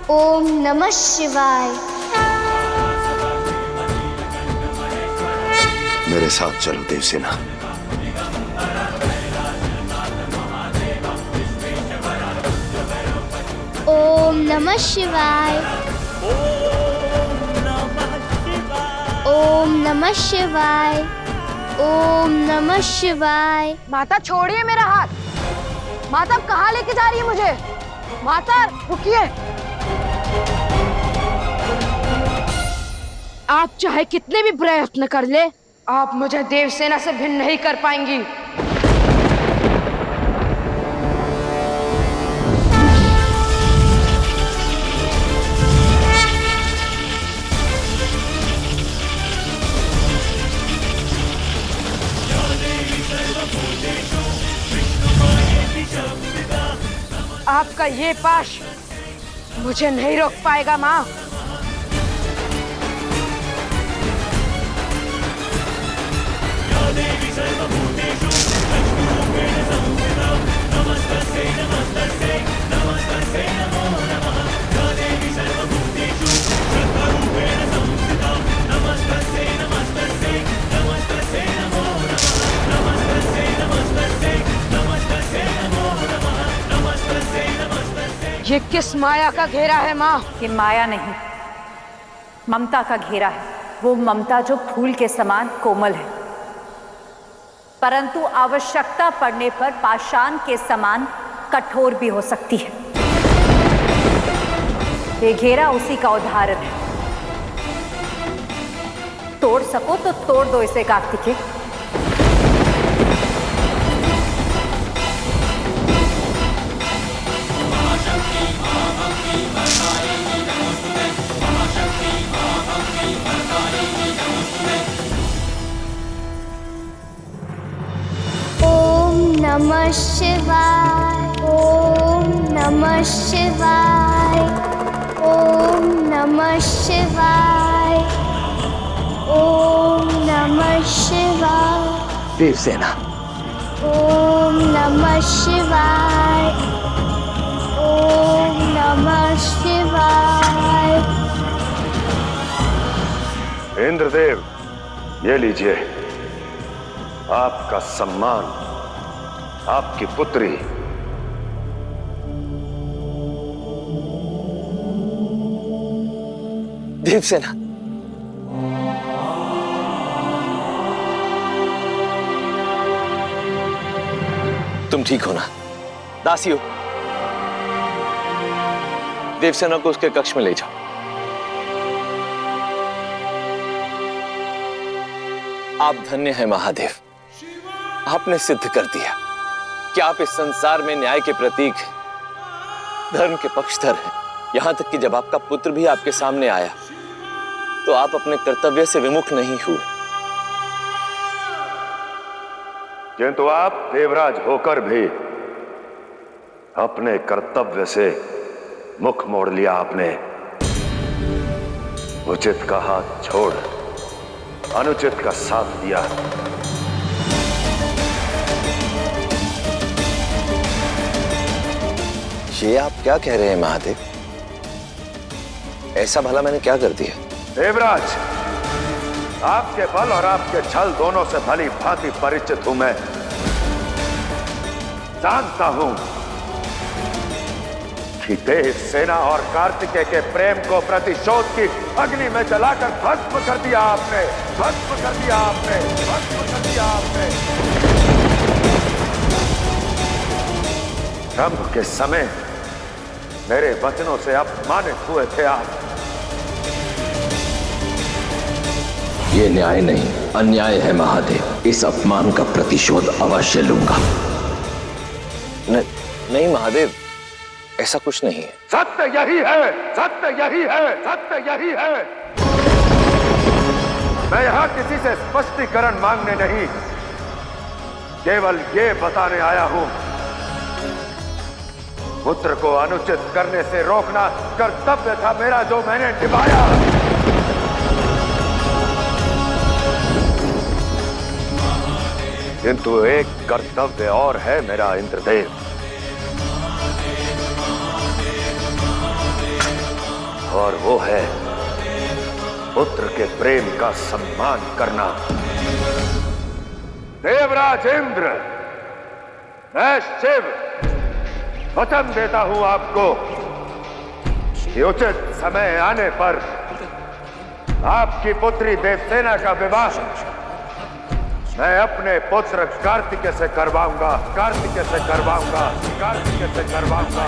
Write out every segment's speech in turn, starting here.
ओम नमः शिवाय। मेरे साथ चलो देवसेना। ओम नमः शिवाय। ओम नमः शिवाय। ओम नमः शिवाय। माता छोड़िए मेरा हाथ। माता अब कहाँ लेके जा रही है मुझे? माता रुकिए। आप चाहे कितने भी प्रयत्न कर ले, आप मुझे देवसेना से भिन्न नहीं कर पाएंगी। आपका ये पाश मुझे नहीं रोक पाएगा माँ। ये किस माया का घेरा है माँ? ये माया नहीं, ममता का घेरा है। वो ममता जो फूल के समान कोमल है, परंतु आवश्यकता पड़ने पर पाषाण के समान कठोर भी हो सकती है। ये घेरा उसी का उदाहरण है। तोड़ सको तो तोड़ दो इसे कार्तिकेय। नमः शिवाय। ओम नमः शिवाय। ओम नमः शिवाय। ओम नमः शिवाय। देवसेना। ओम नमः शिवाय। ओम नमः शिवाय। इंद्रदेव, ये लीजिए आपका सम्मान, आपकी पुत्री। देवसेना, तुम ठीक हो ना? दासियों, देवसेना को उसके कक्ष में ले जाओ। आप धन्य हैं महादेव, आपने सिद्ध कर दिया कि आप इस संसार में न्याय के प्रतीक हैं, धर्म के पक्षधर हैं। यहां तक कि जब आपका पुत्र भी आपके सामने आया तो आप अपने कर्तव्य से विमुख नहीं हुए। किंतु आप देवराज होकर भी अपने कर्तव्य से मुख मोड़ लिया आपने। उचित का हाथ छोड़ अनुचित का साथ दिया। ये आप क्या कह रहे हैं महादेव? ऐसा भला मैंने क्या कर दिया? देवराज, आपके बल और आपके छल दोनों से भली भांति परिचित हूं मैं। जानता हूं कि देवसेना और कार्तिकेय के प्रेम को प्रतिशोध की अग्नि में जलाकर भस्म कर दिया आपने, भस्म कर दिया आपने, भस्म कर दिया आपने। ब्रह्म के समय मेरे वचनों से अपमानित हुए थे आप। ये न्याय नहीं, अन्याय है महादेव। इस अपमान का प्रतिशोध अवश्य लूंगा। नहीं महादेव, ऐसा कुछ नहीं है। सत्य यही है, सत्य यही है, सत्य यही है। मैं यहां किसी से स्पष्टीकरण मांगने नहीं, केवल ये बताने आया हूं, पुत्र को अनुचित करने से रोकना कर्तव्य था मेरा, जो मैंने निभाया। किंतु एक कर्तव्य और है मेरा इंद्रदेव, और वो है पुत्र के प्रेम का सम्मान करना। देवराज इंद्र, मैं शिव वचन देता हूं आपको कि उचित समय आने पर आपकी पुत्री देवसेना का विवाह मैं अपने पुत्र कार्तिकेय से करवाऊंगा, कार्तिकेय से करवाऊंगा, कार्तिकेय से करवाऊंगा।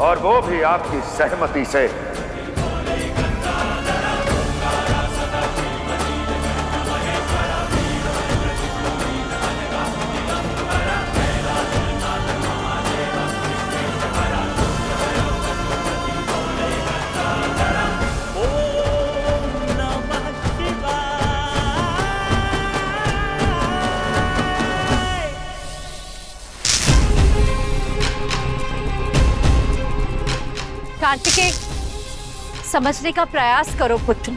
और वो भी आपकी सहमति से। कार्तिकेय, समझने का प्रयास करो पुत्र।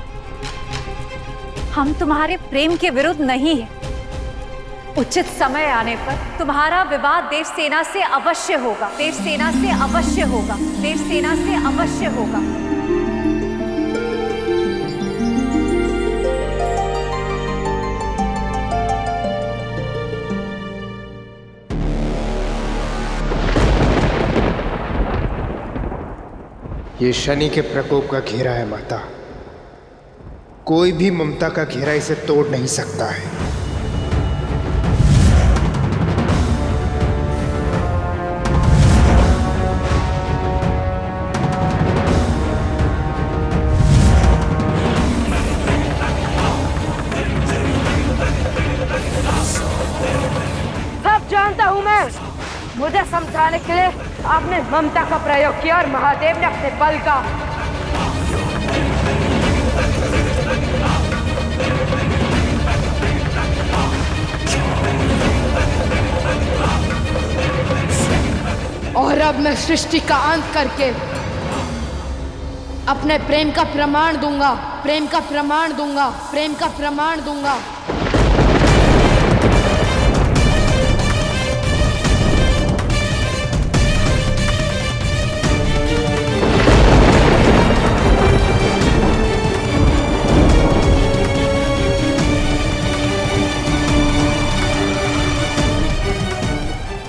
हम तुम्हारे प्रेम के विरुद्ध नहीं हैं। उचित समय आने पर तुम्हारा विवाह देवसेना से अवश्य होगा, देवसेना से अवश्य होगा, देवसेना से अवश्य होगा। ये शनि के प्रकोप का घेरा है माता। कोई भी ममता का घेरा इसे तोड़ नहीं सकता है। सब जानता हूं मैं। मुझे समझाने के लिए आपने ममता का प्रयोग किया और महादेव ने अपने बल का। और अब मैं सृष्टि का अंत करके अपने प्रेम का प्रमाण दूंगा, प्रेम का प्रमाण दूंगा, प्रेम का प्रमाण दूंगा।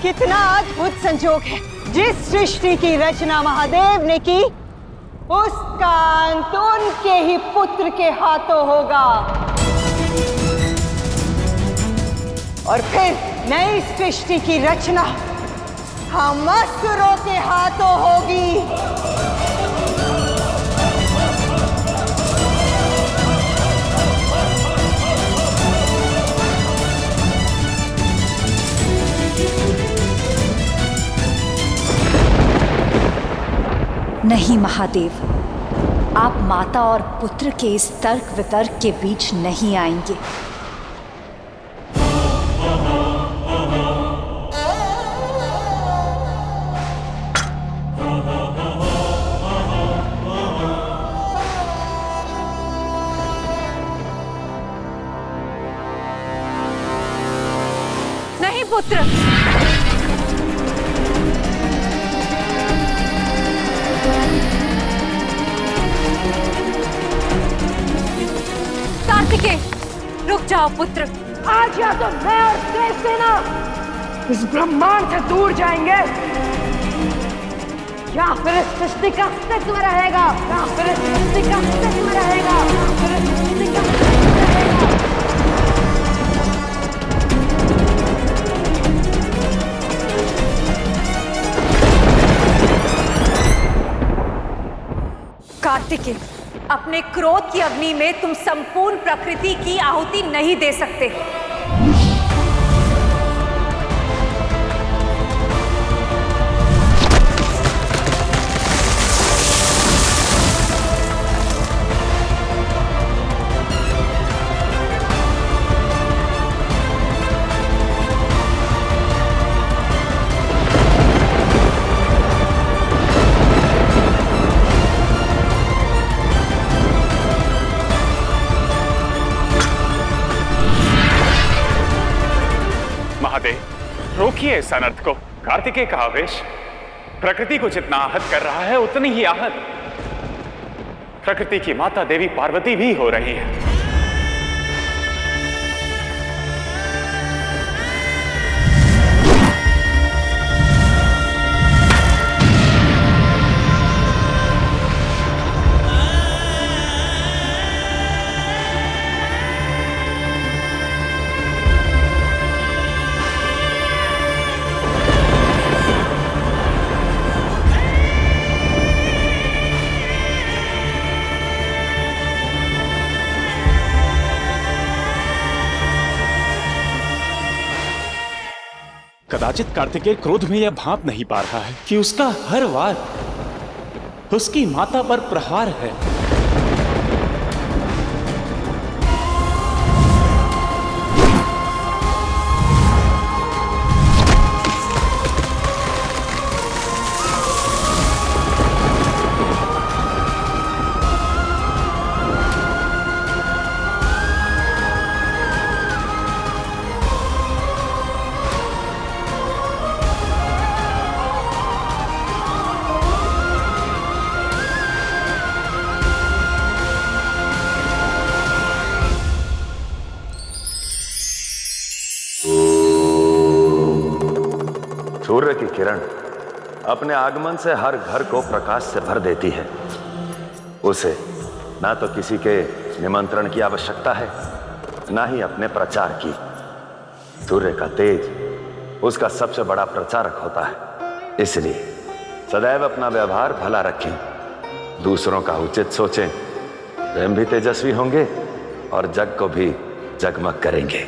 कितना अद्भुत संजोग है। जिस सृष्टि की रचना महादेव ने की, उसका अंत उनके ही पुत्र के हाथों होगा। और फिर नई सृष्टि की रचना हम असुरों के हाथों होगी। नहीं महादेव, आप माता और पुत्र के इस तर्क वितर्क के बीच नहीं आएंगे। नहीं पुत्र, कार्तिकेय रुक जाओ पुत्र। आज या तो मैं और देवसेना इस ब्रह्मांड से दूर जाएंगे, या फिर इस सृष्टि का अस्तित्व रहेगा, या फिर इस सृष्टि का अस्तित्व रहेगा, या फिर इस सृष्टि का अस्तित्व रहेगा। कार्तिकेय, अपने क्रोध की अग्नि में तुम संपूर्ण प्रकृति की आहुति नहीं दे सकते। देखिए इस अनर्थ को। कार्तिकेय का आवेश प्रकृति को जितना आहत कर रहा है, उतनी ही आहत प्रकृति की माता देवी पार्वती भी हो रही है। कदाचित कार्तिकेय क्रोध में यह भांप नहीं पा रहा है कि उसका हर वार उसकी माता पर प्रहार है। सूर्य की किरण अपने आगमन से हर घर को प्रकाश से भर देती है। उसे ना तो किसी के निमंत्रण की आवश्यकता है, ना ही अपने प्रचार की। सूर्य का तेज उसका सबसे बड़ा प्रचारक होता है। इसलिए सदैव अपना व्यवहार भला रखें, दूसरों का उचित सोचें, स्वयं भी तेजस्वी होंगे और जग को भी जगमग करेंगे।